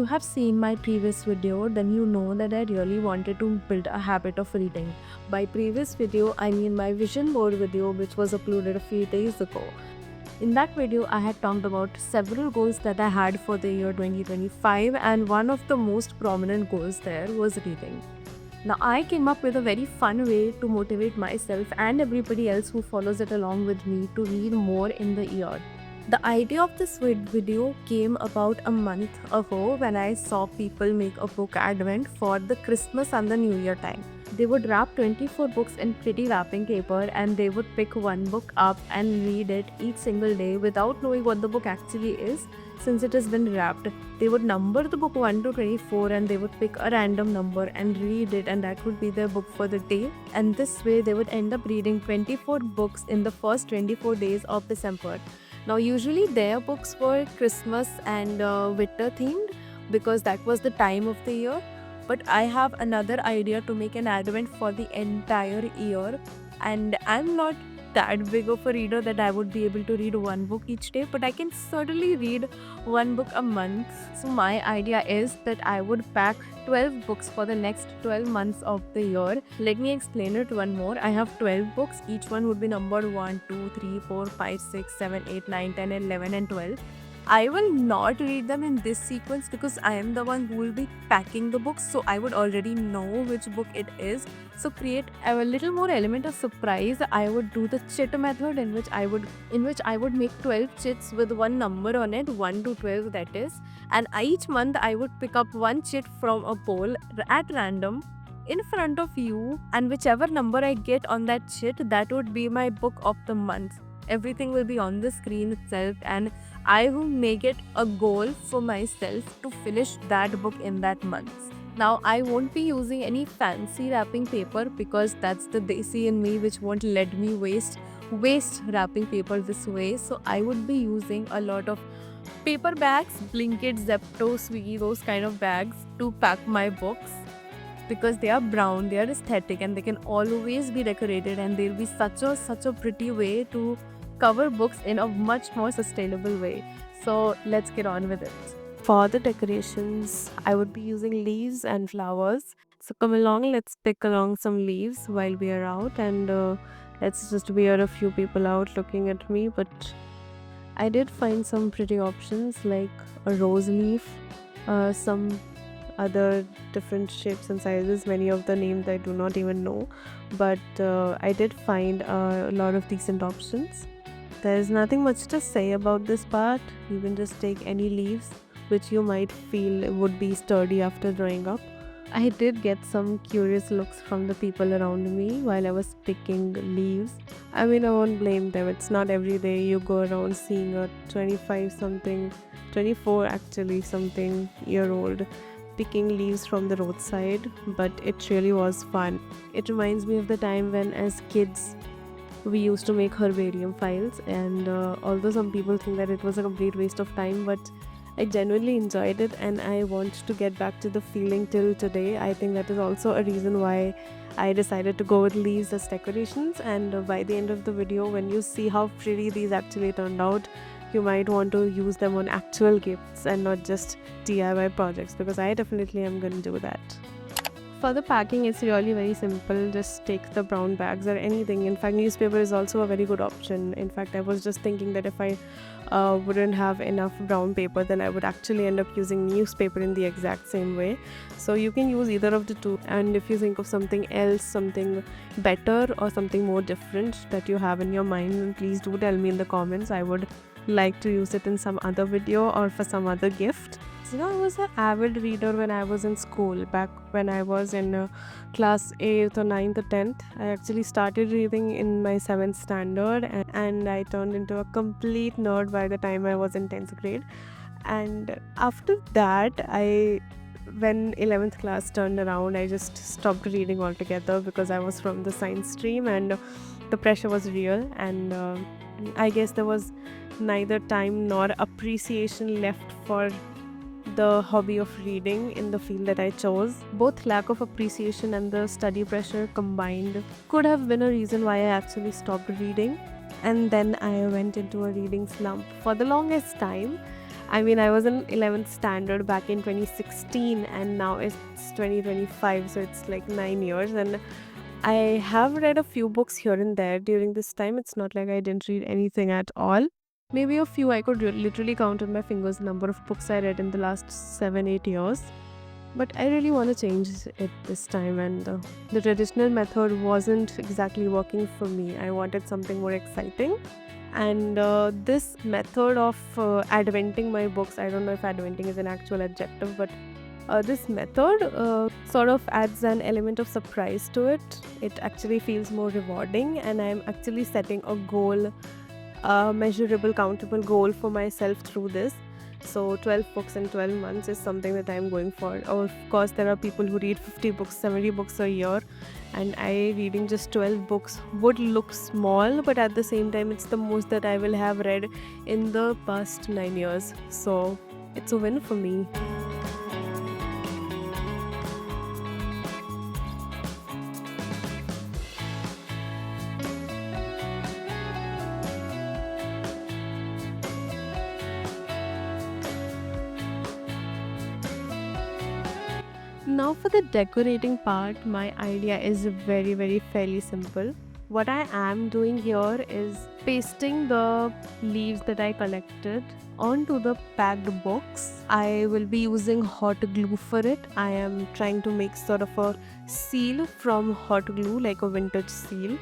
you have seen my previous video, then you know that I really wanted to build a habit of reading. By previous video, I mean my vision board video, which was uploaded a few days ago. In that video, I had talked about several goals that I had for the year 2025, and one of the most prominent goals there was reading. Now, I came up with a very fun way to motivate myself and everybody else who follows it along with me to read more in the year. The idea of this video came about a month ago when I saw people make a book advent for the Christmas and the New Year time. They would wrap 24 books in pretty wrapping paper and they would pick one book up and read it each single day without knowing what the book actually is, since it has been wrapped. They would number the book 1 to 24 and they would pick a random number and read it, and that would be their book for the day. And this way they would end up reading 24 books in the first 24 days of December. Now, usually their books were Christmas and winter themed because that was the time of the year. But I have another idea to make an advent for the entire year, and I'm not that big of a reader that I would be able to read one book each day, but I can certainly read one book a month. So my idea is that I would pack 12 books for the next 12 months of the year. Let me explain it one more. I have 12 books. Each one would be numbered 1, 2, 3, 4, 5, 6, 7, 8, 9, 10, 11 and 12. I will not read them in this sequence because I am the one who will be packing the books, so I would already know which book it is. So create a little more element of surprise. I would do the chit method in which I would make 12 chits with one number on it, 1 to 12 that is, and each month I would pick up one chit from a poll at random in front of you, and whichever number I get on that chit, that would be my book of the month. Everything will be on the screen itself, and I will make it a goal for myself to finish that book in that month. Now, I won't be using any fancy wrapping paper because that's the desi in me which won't let me waste wrapping paper this way. So I would be using a lot of paper bags, Blinkit, Zepto, Swiggy, those kind of bags to pack my books, because they are brown, they are aesthetic, and they can always be decorated, and they'll be such a pretty way to cover books in a much more sustainable way. So let's get on with it. For the decorations, I would be using leaves and flowers. So come along, let's pick along some leaves while we are out, and let's just wear a few people out looking at me. But I did find some pretty options like a rose leaf, some other different shapes and sizes. Many of the names I do not even know, but I did find a lot of decent options. There's nothing much to say about this part. You can just take any leaves which you might feel would be sturdy after drying up. I did get some curious looks from the people around me while I was picking leaves. I mean, I won't blame them. It's not every day you go around seeing a 24 actually something year old picking leaves from the roadside, but it really was fun. It reminds me of the time when as kids we used to make herbarium files, and although some people think that it was a complete waste of time, but I genuinely enjoyed it and I want to get back to the feeling till today. I think that is also a reason why I decided to go with leaves as decorations, and by the end of the video, when you see how pretty these actually turned out, you might want to use them on actual gifts and not just DIY projects, because I definitely am going to do that. For the packing, it's really very simple. Just take the brown bags or anything. In fact, newspaper is also a very good option. In fact, I was just thinking that if I wouldn't have enough brown paper, then I would actually end up using newspaper in the exact same way. So you can use either of the two. And if you think of something else, something better or something more different that you have in your mind, then please do tell me in the comments. I would like to use it in some other video or for some other gift. I was an avid reader when I was in school. Back when I was in class 8th or 9th or 10th, I actually started reading in my 7th standard, and I turned into a complete nerd by the time I was in 10th grade. And after that, when 11th class turned around, I just stopped reading altogether because I was from the science stream and the pressure was real, and I guess there was neither time nor appreciation left for the hobby of reading in the field that I chose. Both lack of appreciation and the study pressure combined could have been a reason why I actually stopped reading, and then I went into a reading slump. For the longest time, I mean, I was in 11th standard back in 2016 and now it's 2025, so it's like 9 years, and I have read a few books here and there during this time. It's not like I didn't read anything at all. Maybe a few. I could literally count on my fingers the number of books I read in the last 7, 8 years. But I really want to change it this time, and the traditional method wasn't exactly working for me. I wanted something more exciting. And this method of adventing my books, I don't know if adventing is an actual adjective, but this method sort of adds an element of surprise to it. It actually feels more rewarding, and I'm actually setting a goal, a measurable, countable goal for myself through this. So 12 books in 12 months is something that I'm going for. Of course, there are people who read 50 books, 70 books a year, and I reading just 12 books would look small, but at the same time, it's the most that I will have read in the past 9 years. So it's a win for me. Now, for the decorating part, my idea is very fairly simple. What I am doing here is pasting the leaves that I collected onto the packed box. I will be using hot glue for it. I am trying to make sort of a seal from hot glue, like a vintage seal.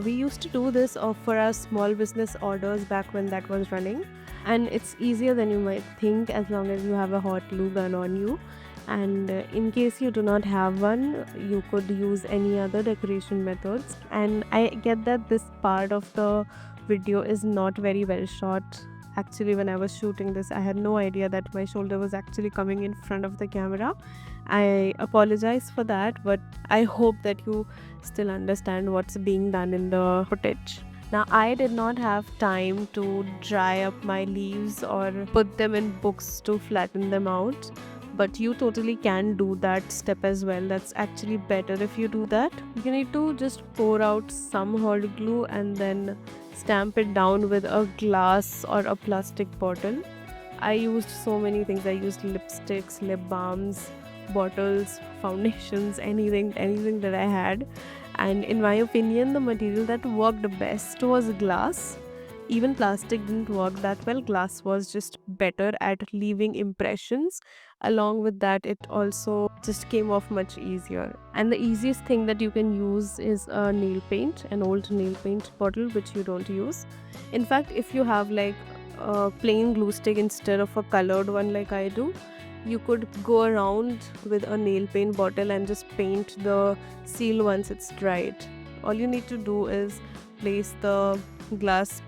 We used to do this for our small business orders back when that was running, and it's easier than you might think as long as you have a hot glue gun on you. And in case you do not have one, you could use any other decoration methods. And I get that this part of the video is not very well shot. Actually, when I was shooting this, I had no idea that my shoulder was actually coming in front of the camera. I apologize for that, but I hope that you still understand what's being done in the footage. Now, I did not have time to dry up my leaves or put them in books to flatten them out, but you totally can do that step as well. That's actually better if you do that. You need to just pour out some hot glue and then stamp it down with a glass or a plastic bottle. I used so many things. I used lipsticks, lip balms, bottles, foundations, anything that I had. And in my opinion, the material that worked best was glass. Even plastic didn't work that well. Glass was just better at leaving impressions. Along with that, it also just came off much easier. And the easiest thing that you can use is a nail paint, an old nail paint bottle which you don't use. In fact, if you have like a plain glue stick instead of a colored one like I do, you could go around with a nail paint bottle and just paint the seal once it's dried. All you need to do is place the glass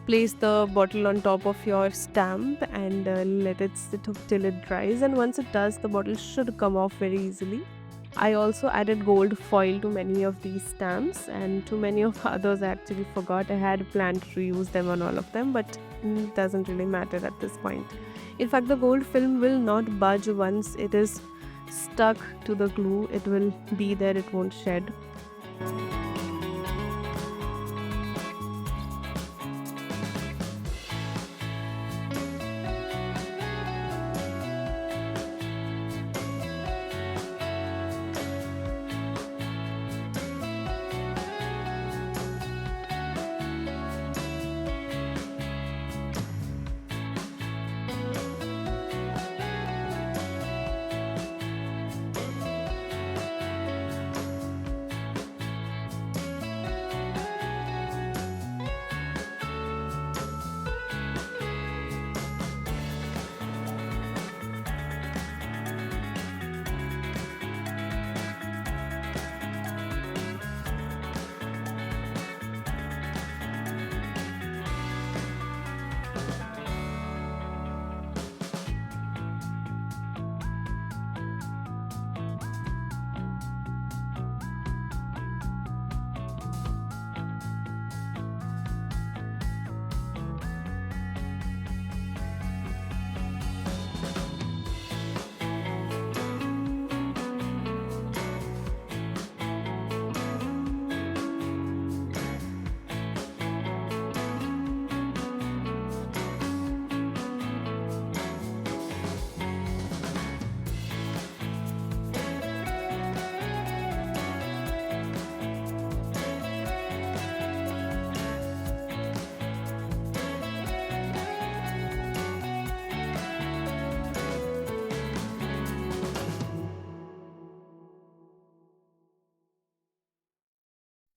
place the bottle on top of your stamp and let it sit till it dries, and once it does, the bottle should come off very easily. I also added gold foil to many of these stamps, and to many of others I actually forgot. I had planned to use them on all of them, but it doesn't really matter at this point. In fact, the gold film will not budge once it is stuck to the glue. It will be there, it won't shed.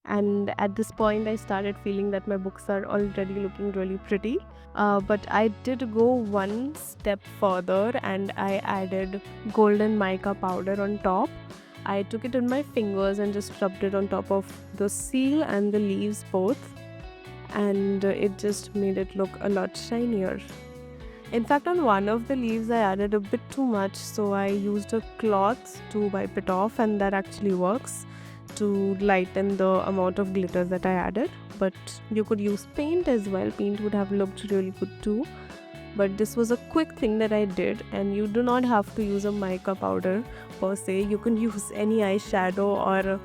And at this point, I started feeling that my books are already looking really pretty. But I did go one step further and I added golden mica powder on top. I took it in my fingers and just rubbed it on top of the seal and the leaves both, and it just made it look a lot shinier. In fact, on one of the leaves, I added a bit too much, so I used a cloth to wipe it off, and that actually works to lighten the amount of glitter that I added. But you could use paint as well, paint would have looked really good too. But this was a quick thing that I did, and you do not have to use a mica powder per se. You can use any eyeshadow or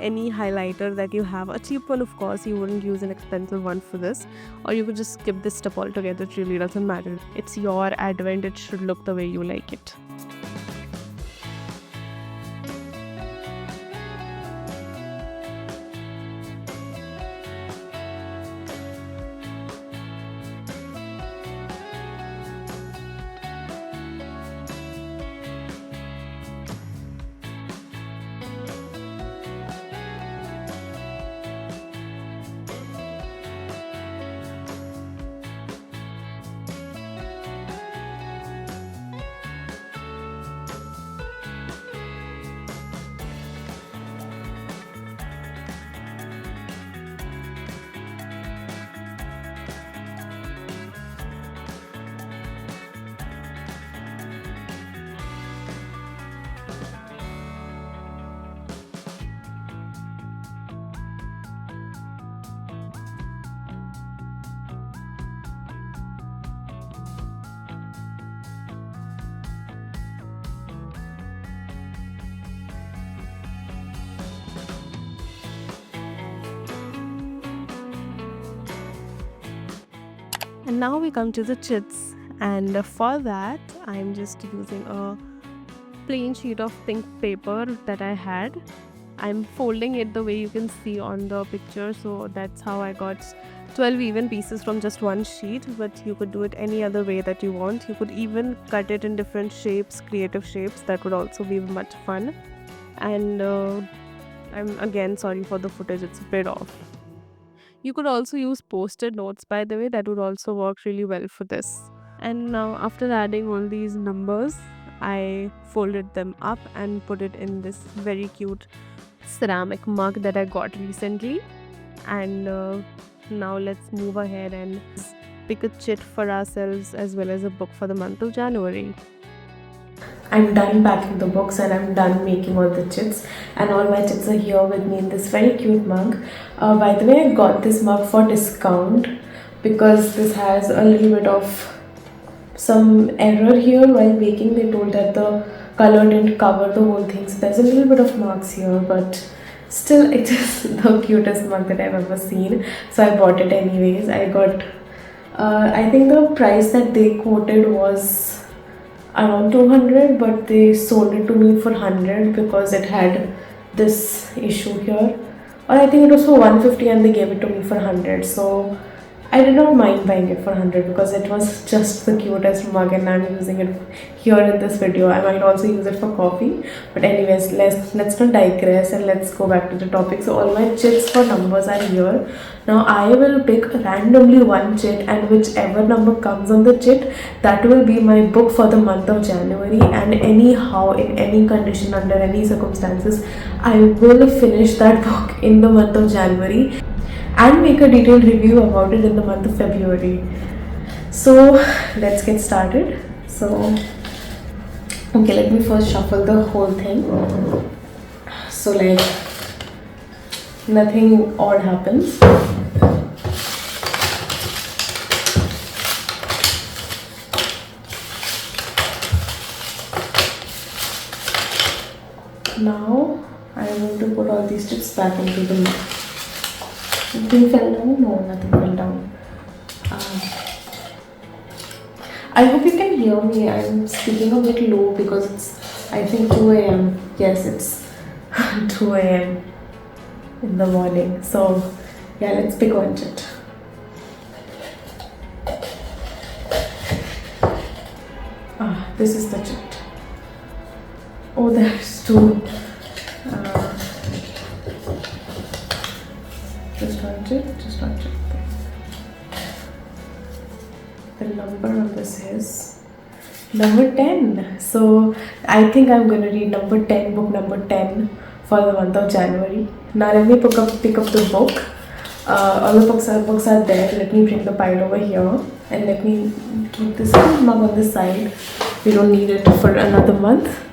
any highlighter that you have, a cheap one of course. You wouldn't use an expensive one for this, or you could just skip this step altogether. It really doesn't matter. It's your advent, it should look the way you like it. And now we come to the chits, and for that I'm just using a plain sheet of pink paper that I had. I'm folding it the way you can see on the picture, so that's how I got 12 even pieces from just one sheet. But you could do it any other way that you want. You could even cut it in different shapes, creative shapes. That would also be much fun. And I'm again sorry for the footage, it's a bit off. You could also use post-it notes, by the way, that would also work really well for this. And now, after adding all these numbers, I folded them up and put it in this very cute ceramic mug that I got recently. And now let's move ahead and pick a chit for ourselves as well as a book for the month of January. I'm done packing the books and I'm done making all the chits, and all my chits are here with me in this very cute mug. By the way, I got this mug for discount because this has a little bit of some error here while baking. They told that the color didn't cover the whole thing, so there's a little bit of marks here, but still it is the cutest mug that I've ever seen, so I bought it anyways. I got I think the price that they quoted was around 200, but they sold it to me for 100 because it had this issue here, or I think it was for 150 and they gave it to me for 100. So I did not mind buying it for 100 because it was just the cutest mug and I'm using it here in this video. I might also use it for coffee, but anyways, let's not digress and let's go back to the topic. So all my chits for numbers are here. Now I will pick randomly one chit, and whichever number comes on the chit, that will be my book for the month of January. And anyhow, in any condition, under any circumstances, I will finish that book in the month of January and make a detailed review about it in the month of February. So let's get started. So okay, let me first shuffle the whole thing, so like nothing odd happens. Now I want to put all these chips back into the mug. Nothing fell down? No, nothing fell down. I hope you can hear me. I'm speaking a bit low because it's, I think, 2 a.m. Yes, it's 2 a.m. in the morning. So, yeah, let's pick one chit. This is the chit. Oh, there's two. touch it, just touch it. The number on this is number 10. So I think I'm going to read number 10, book number 10 for the month of January. Now let me pick up the book. All the books are there. Let me bring the pile over here and let me keep this mug on the side. We don't need it for another month.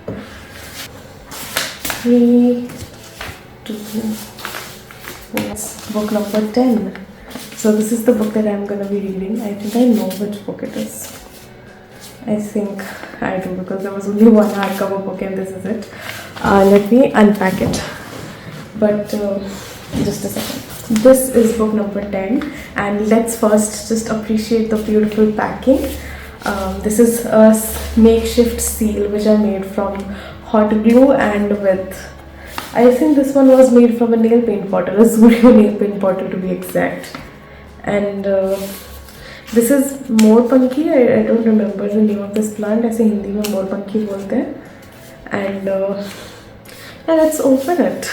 3, 2, that's book number 10. So this is the book that I'm going to be reading. I think I know which book it is. I think I do because there was only one hardcover book and this is it. Let me unpack it. But just a second. This is book number 10 and let's first just appreciate the beautiful packing. This is a makeshift seal which I made from hot glue and with, I think this one was made from a nail paint bottle, a Zudio nail paint bottle to be exact. And this is more punky. I don't remember the name of this plant. ऐसे हिंदी में more punky बोलते हैं. And yeah, let's open it.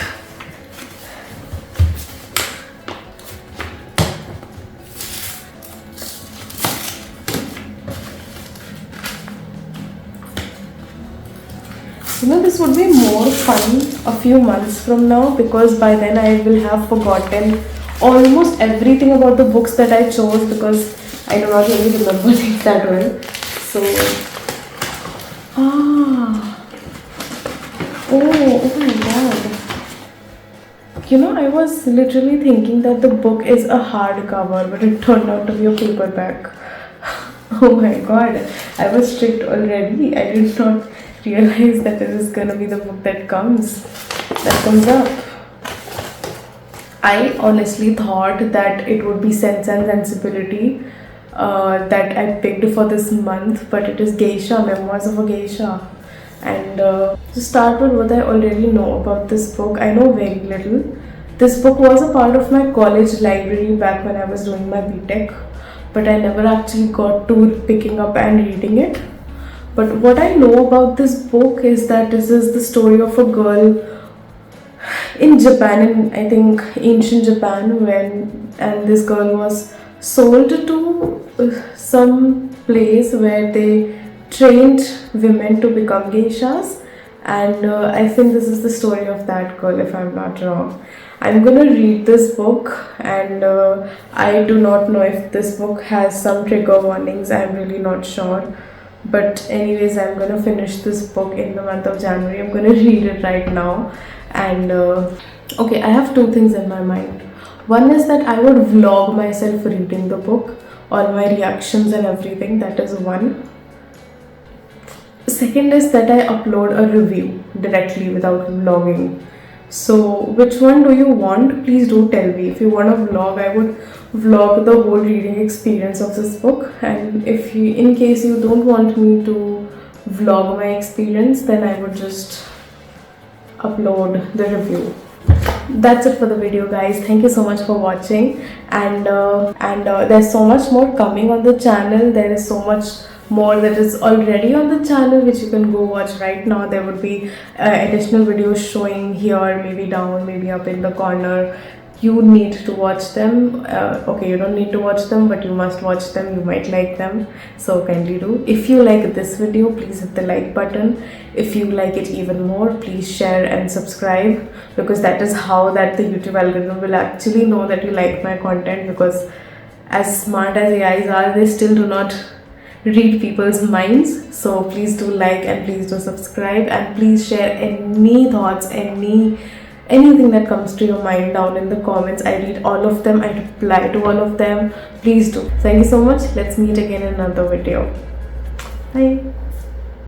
You know, this would be more fun a few months from now because by then I will have forgotten almost everything about the books that I chose because I do not really remember things that well. So, oh my god. You know, I was literally thinking that the book is a hardcover, but it turned out to be a paperback. Oh my god, I was tricked already. I did not realize that this is gonna be the book that comes up. I honestly thought that it would be Sense and Sensibility that I picked for this month, but it is Geisha, Memoirs of a Geisha. And to start with what I already know about this book, I know very little. This book was a part of my college library back when I was doing my BTech, but I never actually got to picking up and reading it. But what I know about this book is that this is the story of a girl in Japan, in I think ancient Japan, and this girl was sold to some place where they trained women to become geishas, and I think this is the story of that girl, if I'm not wrong. I'm gonna read this book, and I do not know if this book has some trigger warnings. I'm really not sure. But anyways, I'm gonna finish this book in the month of January. I'm gonna read it right now. And okay, I have two things in my mind. One is that I would vlog myself reading the book, all my reactions and everything. That is one. Second is that I upload a review directly without vlogging. So which one do you want? Please do tell me. If you want a vlog, I would vlog the whole reading experience of this book, and if you, in case you don't want me to vlog my experience, then I would just upload the review. That's it for the video, guys. Thank you so much for watching, and there's so much more coming on the channel. There is so much more that is already on the channel which you can go watch right now. There would be additional videos showing here, maybe down, maybe up in the corner. You need to watch them. Okay, you don't need to watch them, but you must watch them. You might like them, so kindly do. If you like this video, please hit the like button. If you like it even more, please share and subscribe, because that is how that the YouTube algorithm will actually know that you like my content, because as smart as AIs are, they still do not read people's minds. So please do like and please do subscribe, and please share any thoughts, anything that comes to your mind down in the comments. I read all of them, I reply to all of them. Please do. Thank you so much. Let's meet again in another video. Bye.